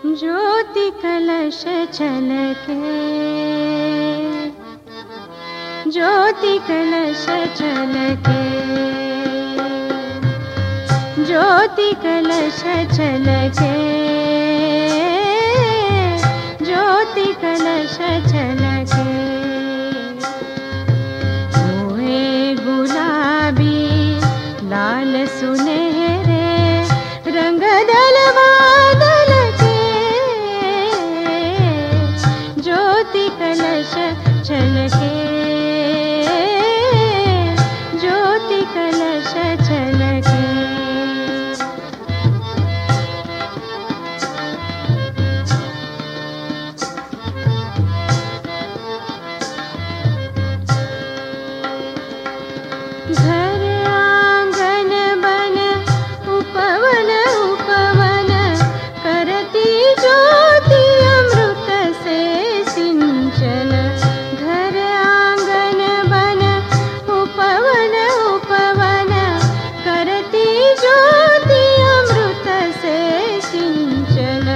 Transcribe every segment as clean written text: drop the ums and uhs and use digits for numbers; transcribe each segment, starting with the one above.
ज्योति कलश छलके, ज्योति कलश छलके, ज्योति कलश छलके, ज्योति कलश छलके। मोहे गुलाबी लाल सुनहरे रंग डलवा कलश छलके, ज्योति कलश छलके। घर आंगन बन उपवन उपवन करती ज्योति अमृत से सिंचन। घर आंगन बन उपवन उपवन करती ज्योति अमृत से सिंचन।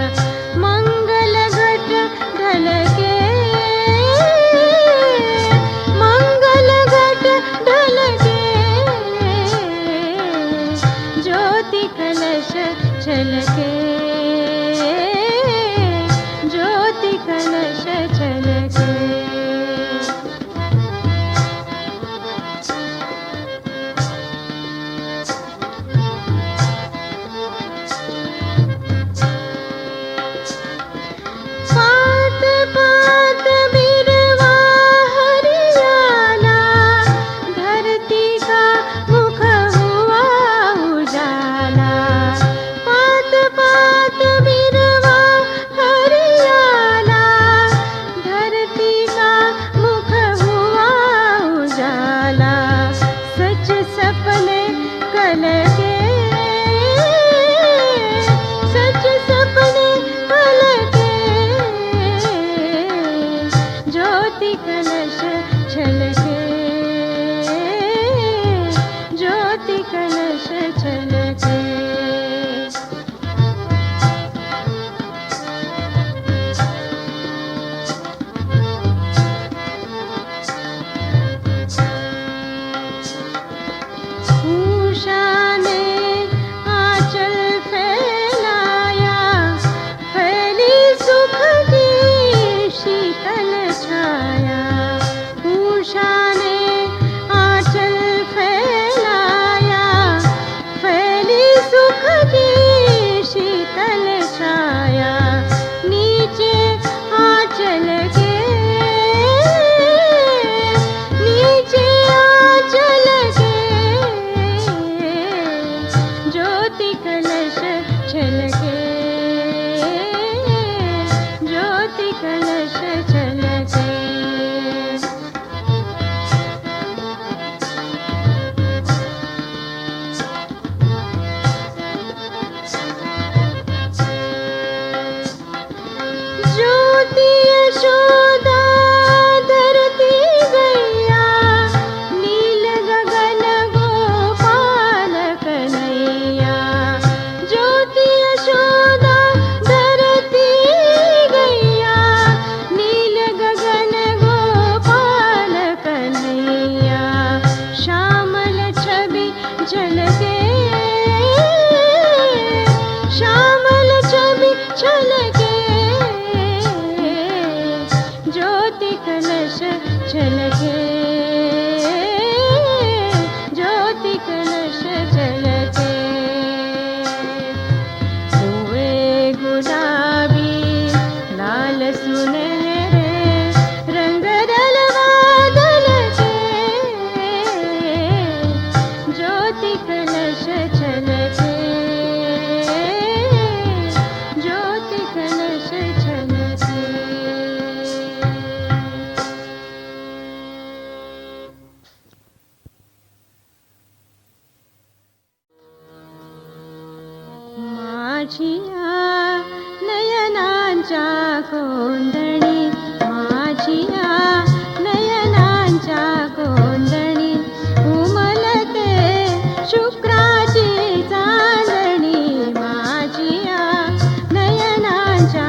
मंगल घट ढलके, मंगल घट ढलके, ज्योति कलश छलके, ज्योति कलश छलके। पात पात बिरवा हरियाला, धरती का मुख हुआ उजाला। पात पात बिरवा हरियाला, धरती का मुख हुआ उजाला। सच सपने कल के, सच सपने कल के, ज्योति कलश छलके, ज्योति कलश छलके। उषा ने आंचल फैलाया, फैली सुख की शीतल छाया। उषा ने आंचल फैलाया, फैली सुख की शीतल छाया। नीचे आंचल के, नीचे आंचल के, ज्योति कलश छलके, ज्योति कलश छलके। ज्योति यशोदा धरती गैया, नील गगन गोपाल कन्हैया। ज्योति यशोदा धरती गैया, नील गगन गोपाल कन्हैया। श्यामल छवि झलके, श्यामल छवि झलके, ज्योति कलश छलके, ज्योति कलश छलके। हुए गुलाबी लाल सुनहरे रंग डलवा दलके, ज्योति कलश छलके, ज्योति कलश छलके। माझिया नयनांच्या कोंदणी, माझिया नयनांच्या कोंदणी, उमलते शुक्राची चांदणी। माझिया नयनांच्या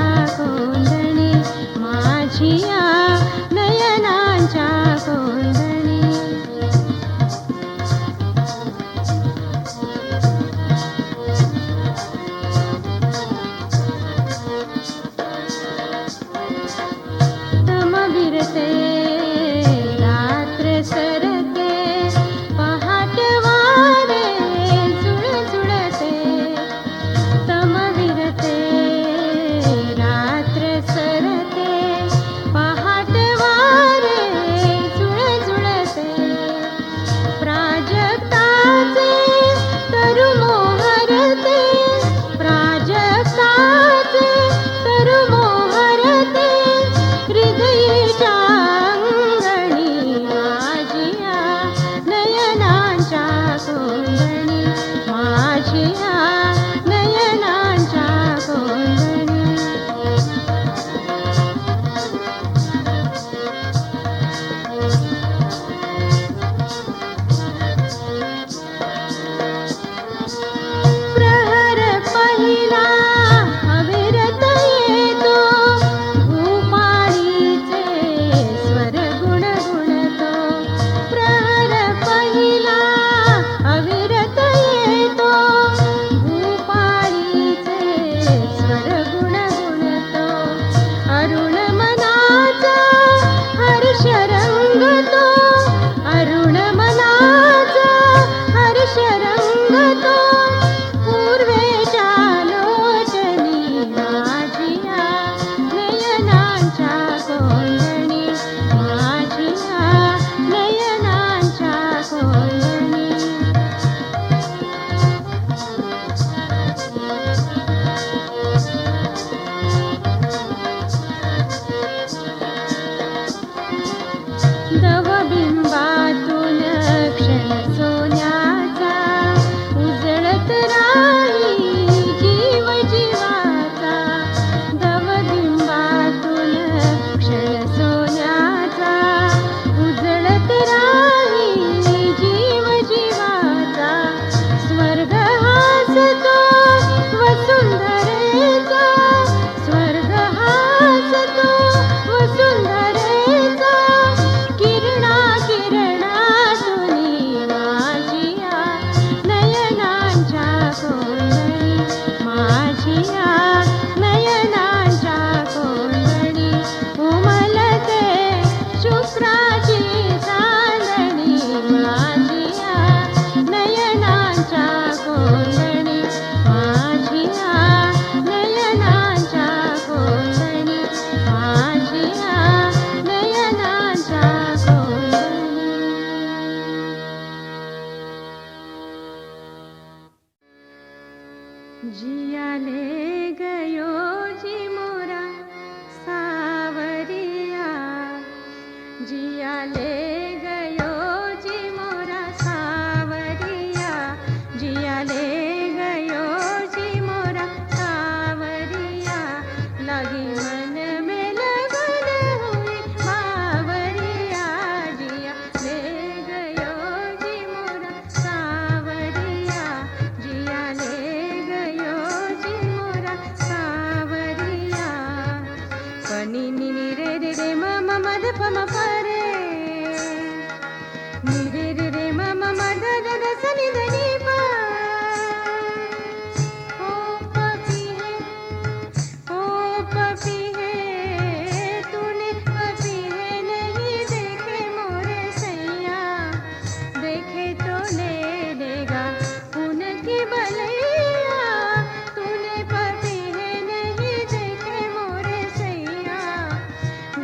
जिया ले गयो जी मोरा सावरिया, जिया ले गयो जी मोरा सावरिया, जिया ले गयो जी मोरा सावरिया, लगी मन में लगन हुई बावरिया, जिया ले गयो जी मोरा सावरिया, जिया ले गयो जी मोरा सावरिया। पनी नी नी रे रे रे म म म ध प म प रे, नी रे रे रे म म म ध ध ध स नि ध नि प। ओ पपी है, ओ पपी है, तूने पपी है नहीं देखे मोरे सैया, देखे तो ले लेगा उनकी बलैया, तूने पपी है नहीं देखे मोरे सैया,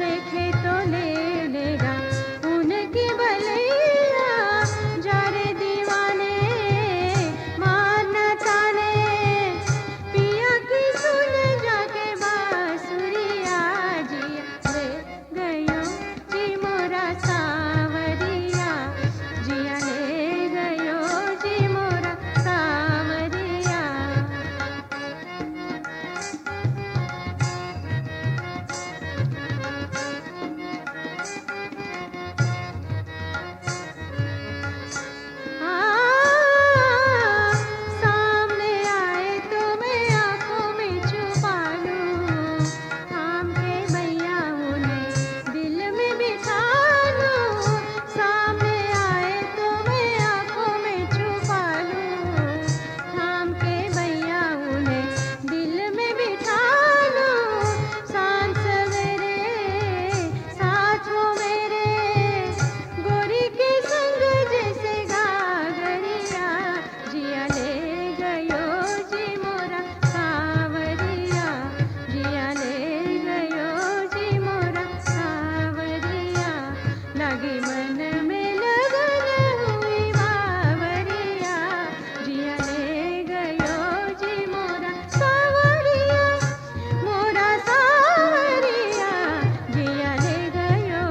देखे तो ले लेगा उनकी बलैया, जा रे दीवाने मारना ताने, पिया की सुन जाके बांसुरिया, जिया ले गयो जी मोरा सावरिया, जिया ले गयो जी मोरा सावरिया। सामने आए तो मैं आंखों में छुपा लूं, थाम के भैया उन्हें दिल में बिठा लूं, सामने आए तो मैं आंखों में छुपा लूं, थाम के भैया उन्हें दिल में बिठा लूं, सांझ सवेरे साथ हो मेरे, गोरी के संग जैसे घाघरिया, जिया ले गयो जी मोरा सावरिया, जिया ले गयो जी मोरा सावरिया, लगी मन में लगन हुई बावरिया, जिया ले गयो जी मोरा सावरिया, मोरा सावरिया, जिया ले गयो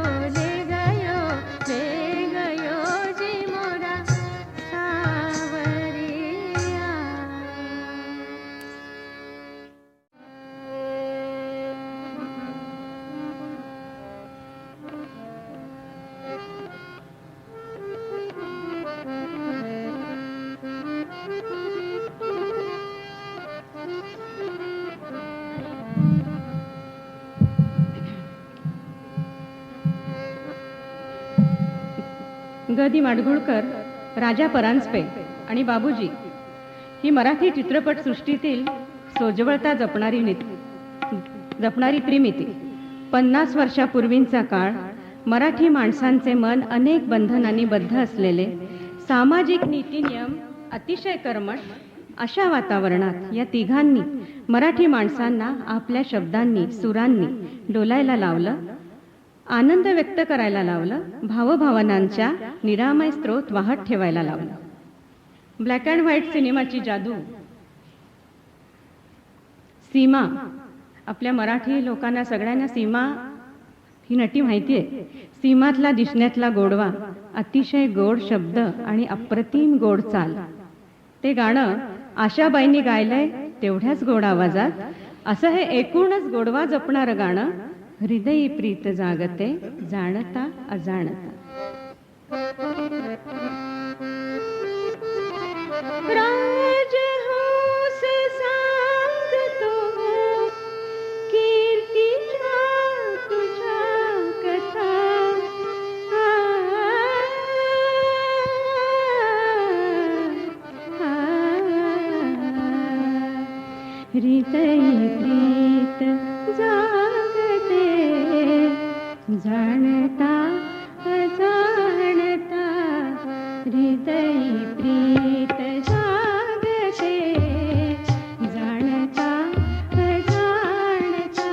जी मोरा सावरिया। ग दि माडगूळकर, राजा परांजपे आणि बाबूजी ही मराठी चित्रपटसृष्टीतील सोज्वळता जपणारी त्रिमिती. 50 वर्षापूर्वींचा काळ, मराठी माणसांचे मन अनेक बंधनांनी बद्ध असलेले, सामाजिक नीतिनियम अतिशय कर्मठ, अशा वातावरणात या तिघांनी मराठी माणसांना आपल्या शब्दांनी, सुरांनी डोलायला लावलं, आनंद व्यक्त करायला लावलं, भावभावनांच्या निरामय स्रोत वाहत ठेवायला लावलं. ब्लॅक अँड व्हाईट सिनेमाची जादू. सीमा, आपल्या मराठी लोकांना सगळ्यांना सीमा ही नटी माहिती आहे. सीमातला दिसण्यातला गोडवा, अतिशय गोड शब्द आणि अप्रतिम गोड चाल. ते गाणं आशाबाईंनी गायलंय तेवढ्याच गोड आवाजात. असं हे एकूणच गोडवा जपणारं गाणं, हृदयी प्रीत जागते जाणता अजाणता. राज से सांगतो कीर्तीच्या तुझ्या कथा, हृदयी प्रीत जागते जाणता अजाणता, हृदयी प्रीत जागते जाणता अजाणता.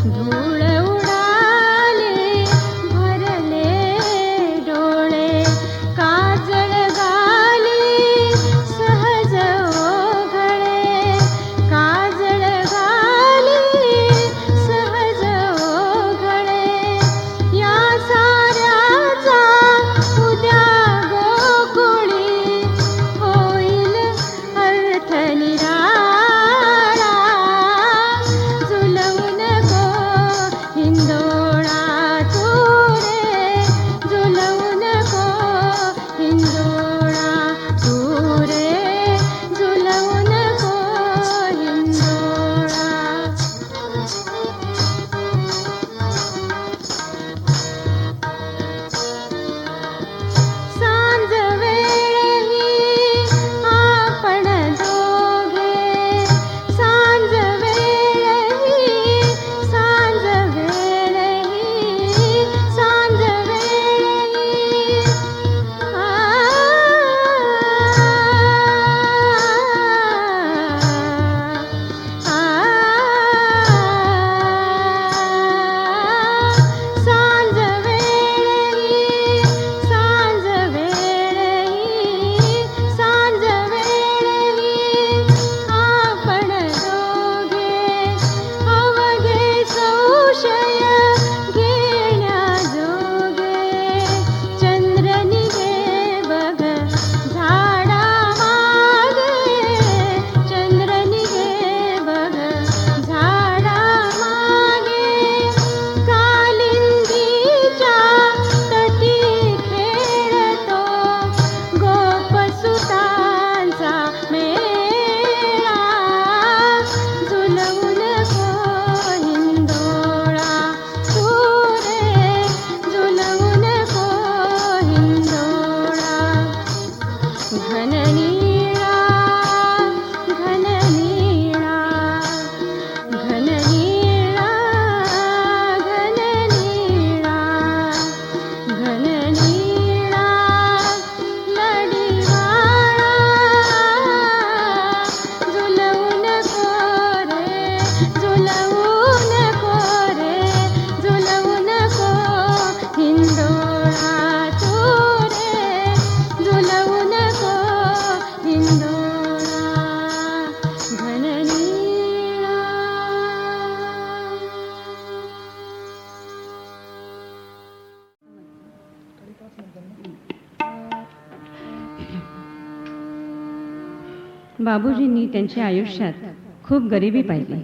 धूळ उडाले भरले डोळे काजळ गाली सहज ओघळे काजळ गाली सहज ओघळे या साऱ्याचा उद्या गोकुळी होईल अर्थ निराळा झुलवू नको हिंदोळा तुरे झुलवू नको हिंदोळा तुरे झुलवू नको हिंदोळा सांज वेळी आपण दोघे सांज वेळी सांज वेळी सांज वेळी सांज वेळी सांज वेळी सांज वेळी आपण दोघे अवघे संशय घेण्याजोगे चंद्र निघे बघ झाडा मागे चंद्र निघे बघ झाडा मागे कालिंदीच्या तटी खेळतो गोपसुतांचा मेळा झुलवू नको हिंदोळा तुरे झुलवू नको हिंदोळा घन नीळा घन नीळा घन नीळा घन नीळा घन नीळा लढीवाळा झुलवू नको रे झुलवू नको रे झुलवू नको हिंदोळा तुरे झुलवू नको हिंदोळा घन नीळा बाबूजींनी त्यांच्या आयुष्यात खूप गरिबी पाहिली.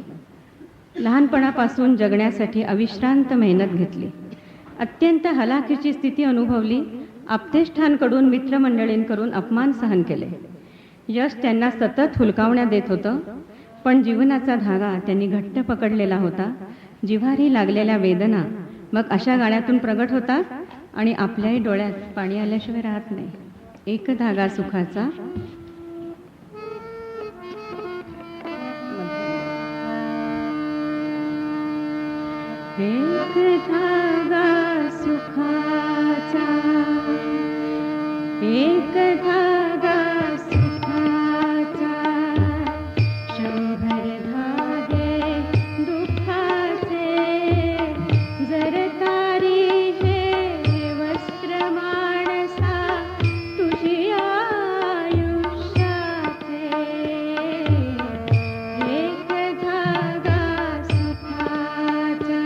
लहानपणापासून जगण्यासाठी अविश्रांत मेहनत घेतली. अत्यंत हलाखीची स्थिती अनुभवली. आप्तेष्टांकडून मित्रमंडळींकडून अपमान सहन केले. यश त्यांना सतत हुलकावण्यात देत होतं, पण जीवनाचा धागा त्यांनी घट्ट पकडलेला होता. जिव्हारी लागलेल्या वेदना मग अशा गाण्यातून प्रगट होतात आणि आपल्याही डोळ्यात पाणी आल्याशिवाय राहत नाही. एक धागा सुखाचा एक धागा सुखाचा एक धागा सुखाचा शंभर धागे दुःखाचे जर तारी हे वस्त्र माणसा तुझी आयुष्याचे एक धागा सुखाचा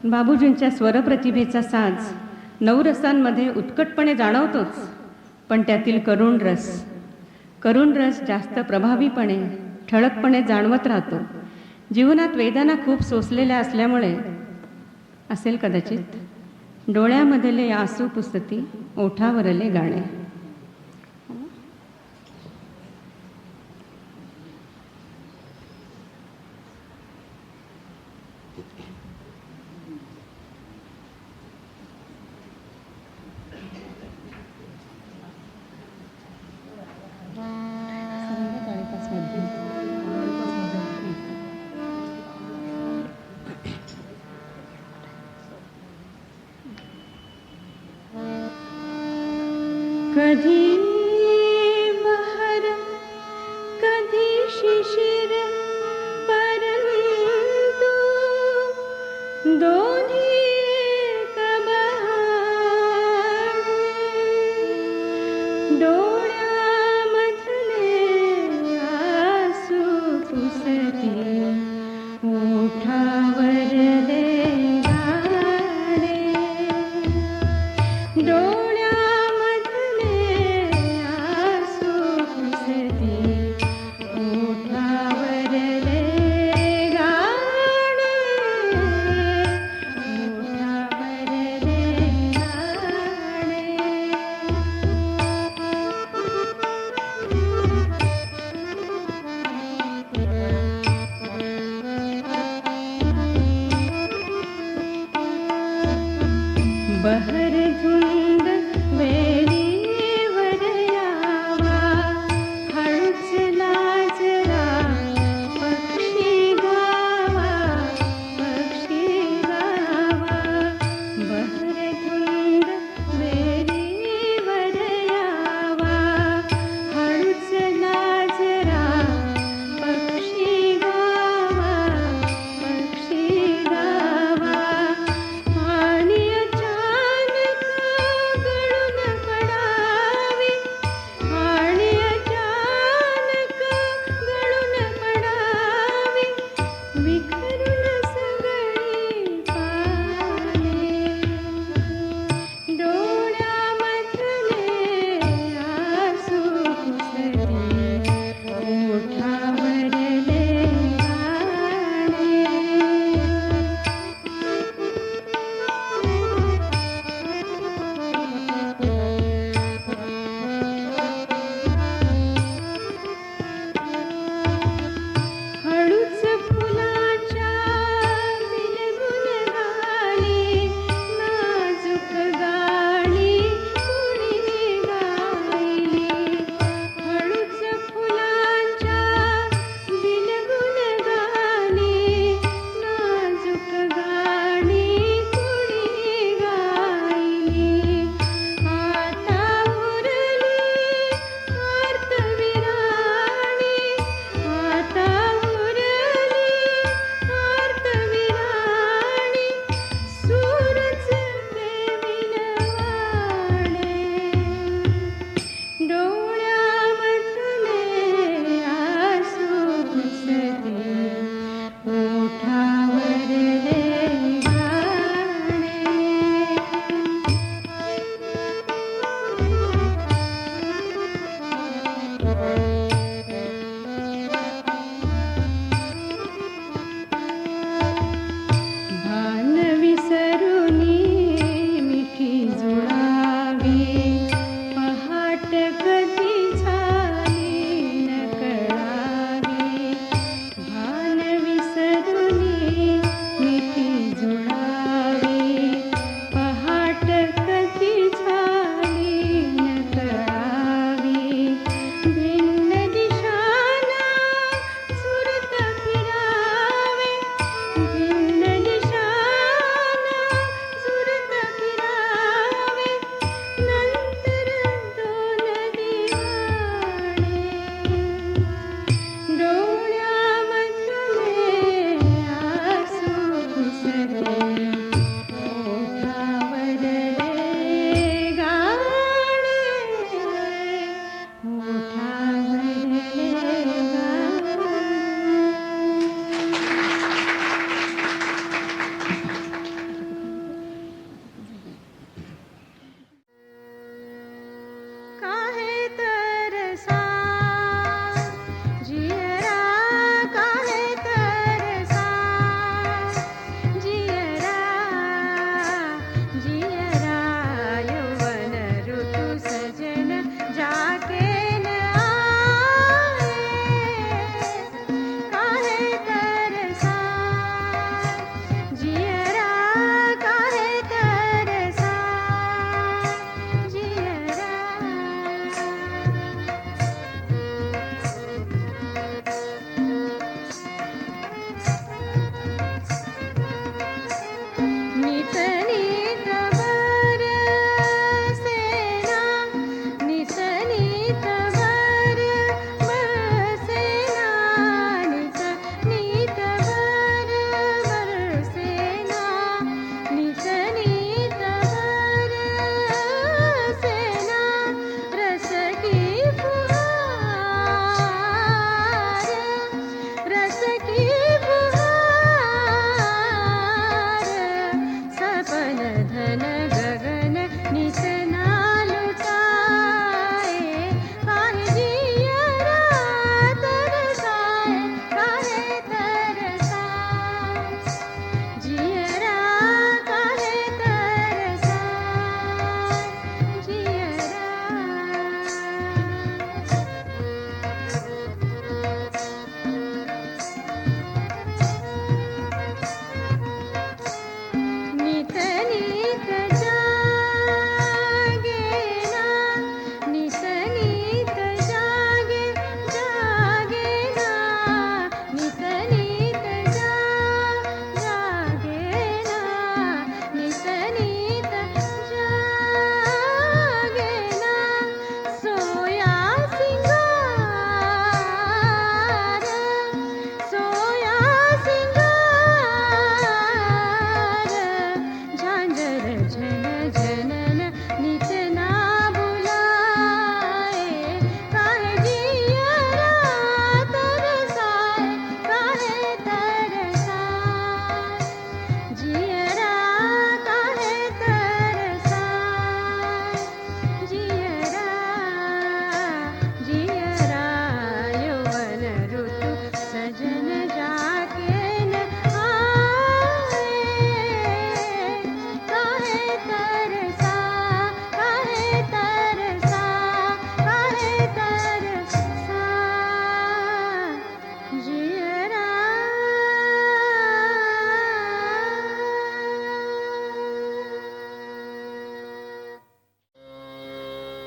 बाबूजींच्या स्वरप्रतिभेचा साज नवरसांमध्ये उत्कटपणे जाणवतोच, पण त्यातील करुण रस जास्त प्रभावीपणे ठळकपणे जाणवत राहतो. जीवनात वेदना खूप सोसलेल्या असल्यामुळे असेल कदाचित, डोळ्यामधले आसू पुसती ओठावरले गाणे. कधी बहर कधी शिशिर, परंतु दोन्ही एक बहार. डोळ्यामधले आसू पुसती ओठावरले गाणे. डोळ्यामधले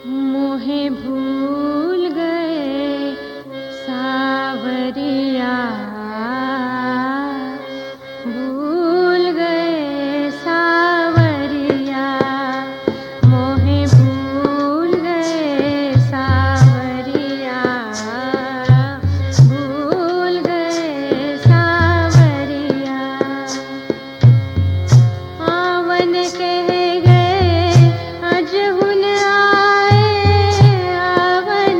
मोहे भूल गए सावरिया, भूल गए सावरिया, मोहे भूल गए सावरिया, भूल गए सावरिया। आवन कह गए अजहुन आए, आवन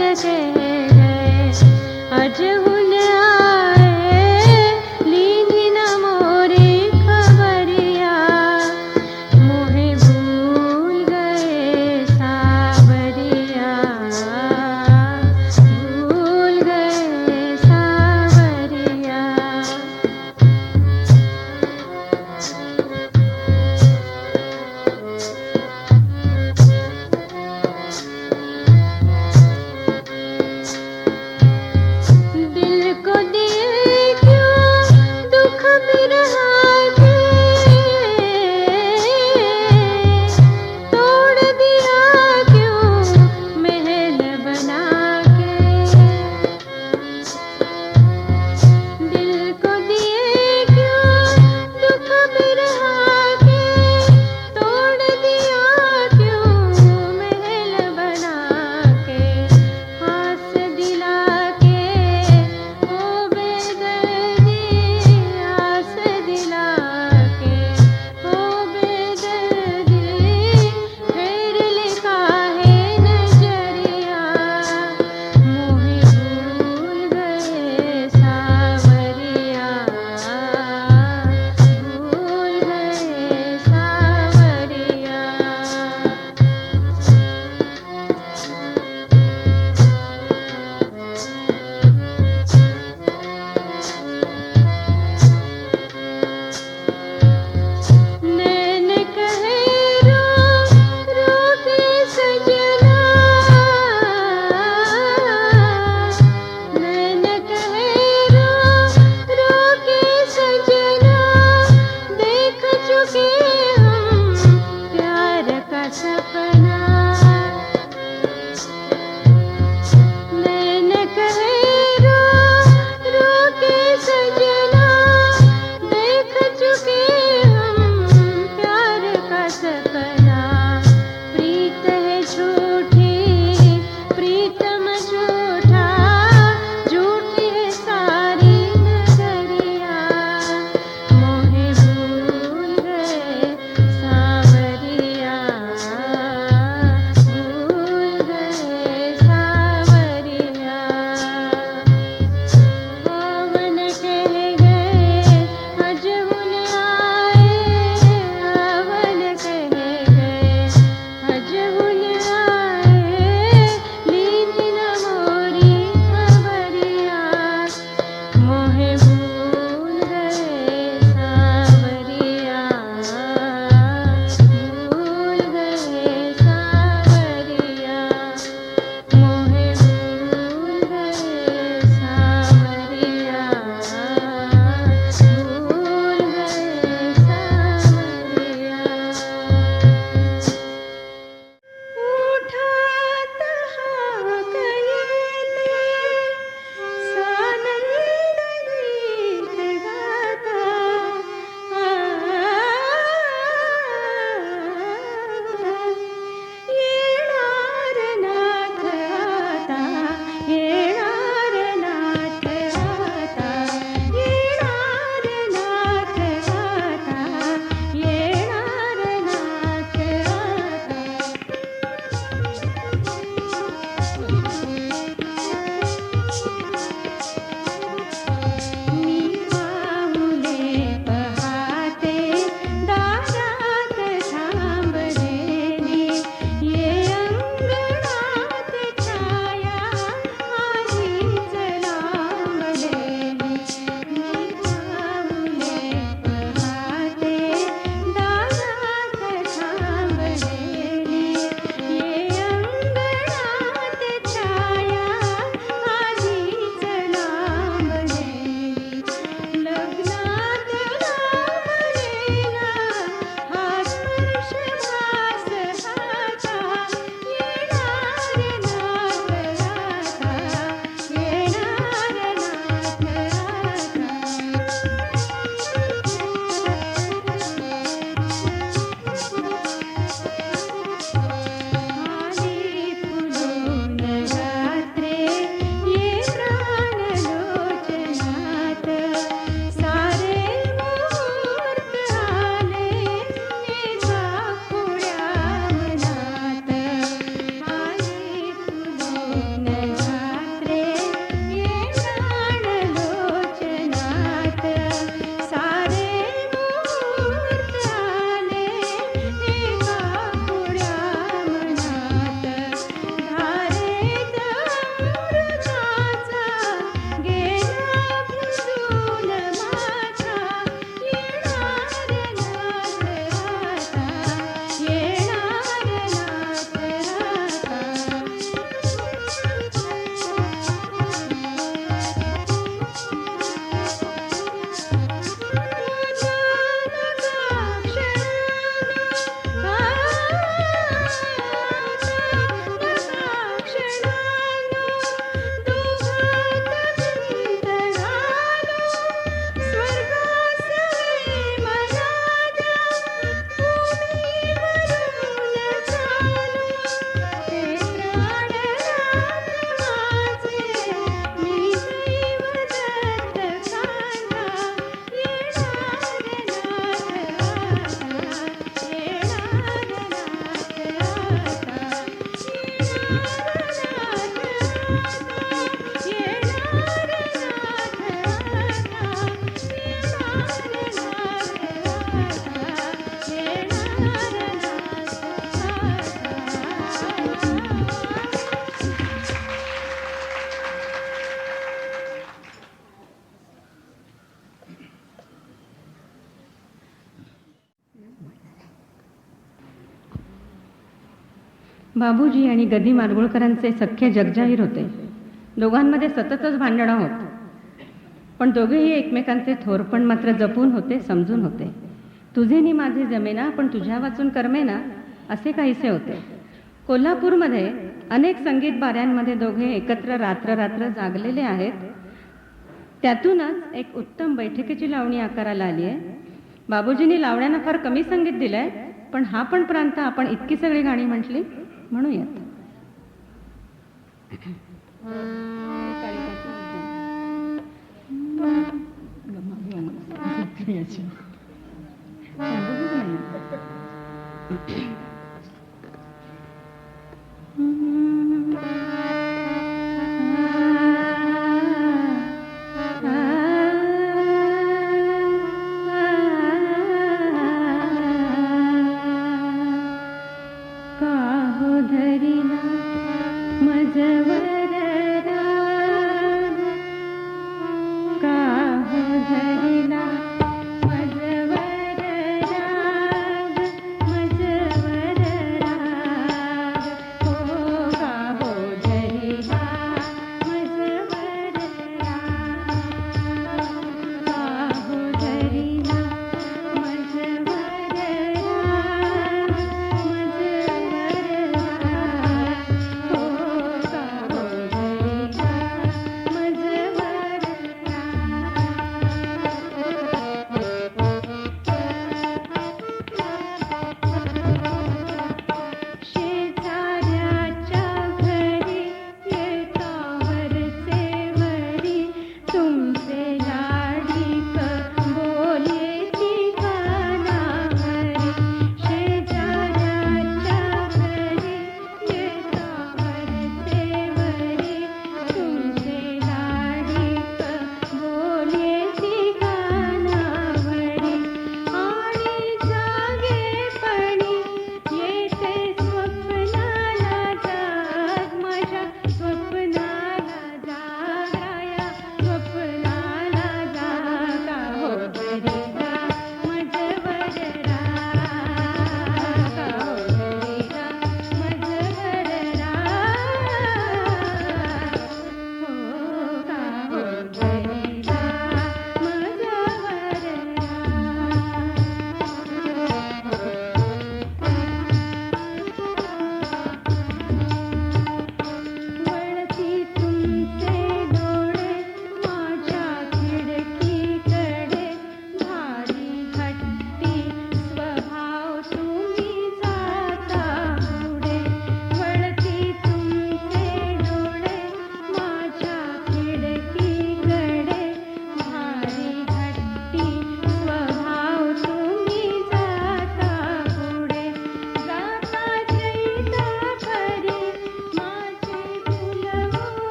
बाबूजी आणि गदी माडगुळकरांचे सख्खे जगजाहीर होते. दोघांमध्ये सततच भांडणं होत, पण दोघेही एकमेकांचे थोरपण मात्र जपून होते, समजून होते. तुझे नि माझे जमेना पण तुझ्या वाचून करमेना असे काहीसे होते. कोल्हापूरमध्ये अनेक संगीत बाऱ्यांमध्ये दोघे एकत्र रात्र रात्र जागलेले आहेत. त्यातूनच एक उत्तम बैठकीची लावणी आकाराला आली आहे. बाबूजींनी लावण्यांना फार कमी संगीत दिलंय, पण हा पण प्रांत आपण इतकी सगळी गाणी म्हटली म्हणूयात.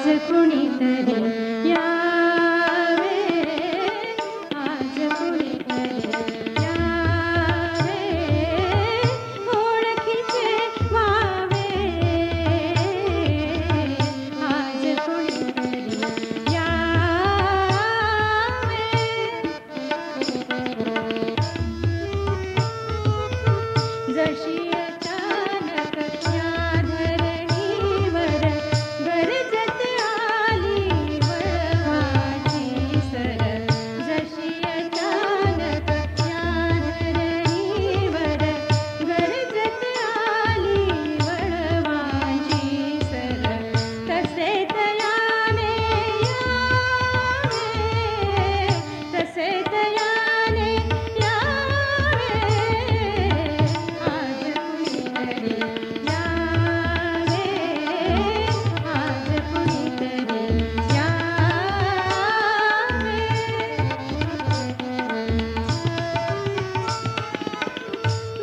आज कुणीतरी यावे, आज कुणीतरी यावे, ओळखीचे व्हावे, आज कुणीतरी यावे. जशी अचानक या धरणीवर गरजत आली वळवाची सर, जशी अचानक या धरणीवर गरजत आली वळवाची सर, तसे तयाने यावे, तसे तयाने यावे, आज कुणीतरी यावे, आज कुणीतरी यावे.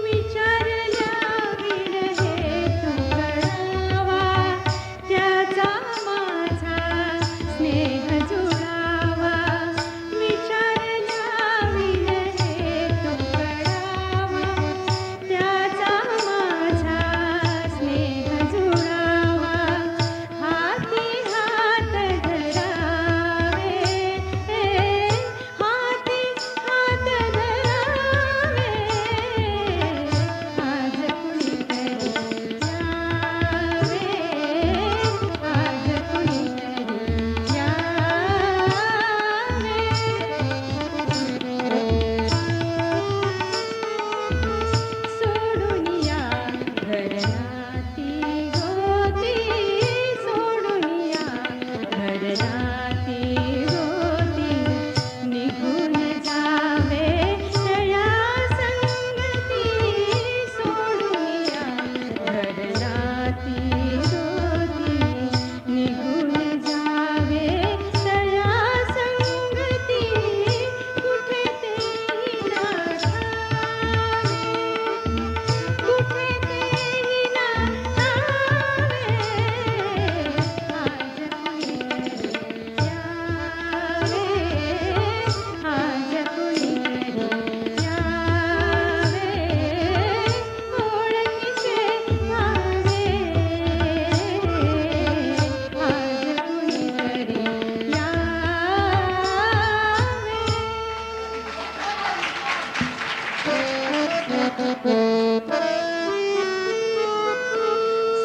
विचारल्या विरहे तू कळावा, त्याचा माझा स्नेह जुळावा, विचारल्या विरहे तू कळावा, त्याचा माझा स्नेह जुळावा, हाती हात धरावे, हाती हात धरावे, आज कुणीतरी यावे, आज कुणीतरी यावे. सोडून या घरनाती होती, सोडून या घरनाती होती, निघून जावे तया संगती, सोडून या घरनाती होती, निघून जावे तया संगती, कुठे तेही ना ठावे, कुठे तेही ना ठावे, आज कुणीतरी यावे, आज कुणीतरी यावे, ओळखीचे व्हावे, आज कुणीतरी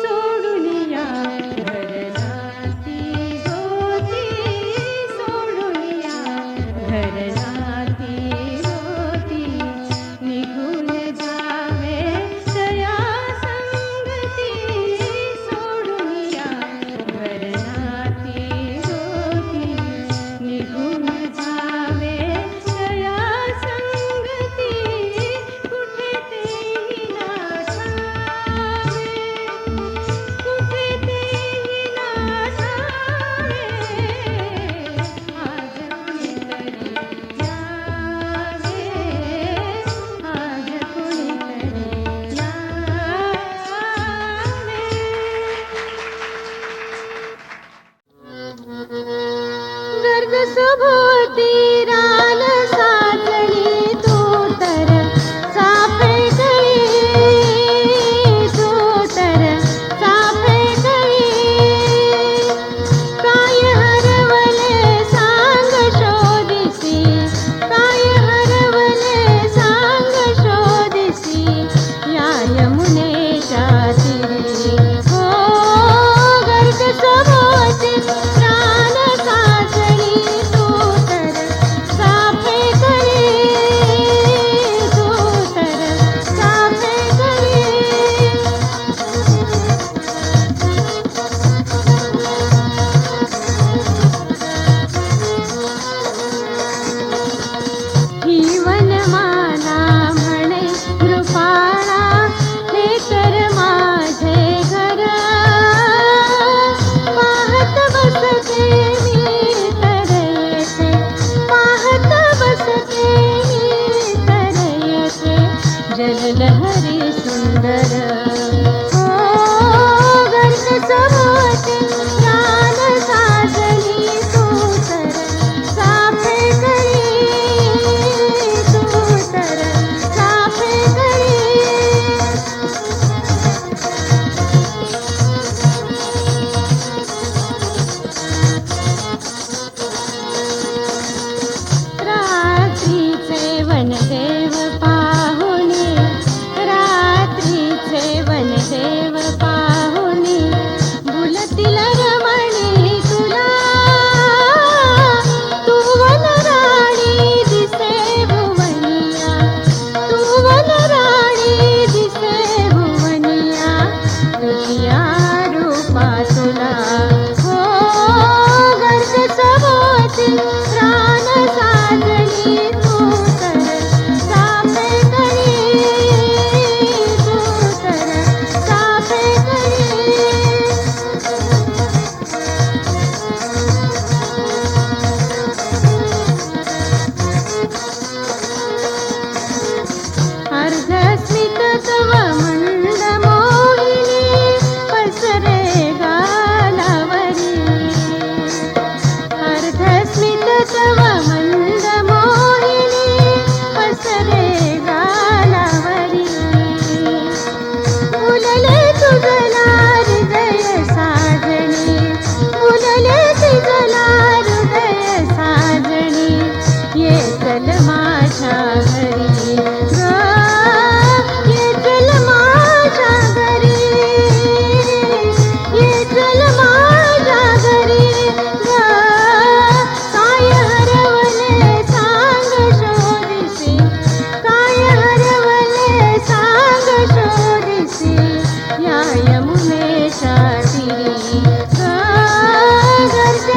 सोडून या घरनाती होती, सोडून या घरनाती होती, निघून जावे तया संगती, सोडून या घरनाती होती, निघून जावे तया संगती, कुठे तेही ना ठावे, कुठे तेही ना ठावे, आज कुणीतरी यावे, आज कुणीतरी यावे. गर्द सभोवती रान साचली, तू तर सापडली, तू तर सापडली, काय हरवले सांग शोधिसी, काय हरवले सांग शोधिसी, या यमुनेच्या तीरी, हो गर्द सभोवती रान साचली, तू तर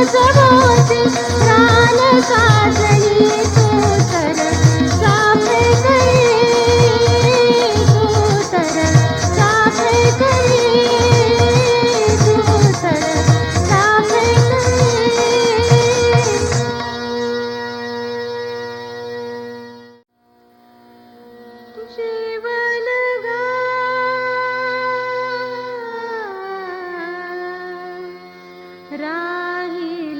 सभोवती प्राण काजळी तू तर साफे करी तू तर साफे करी तू तर साफे करी जीवन राही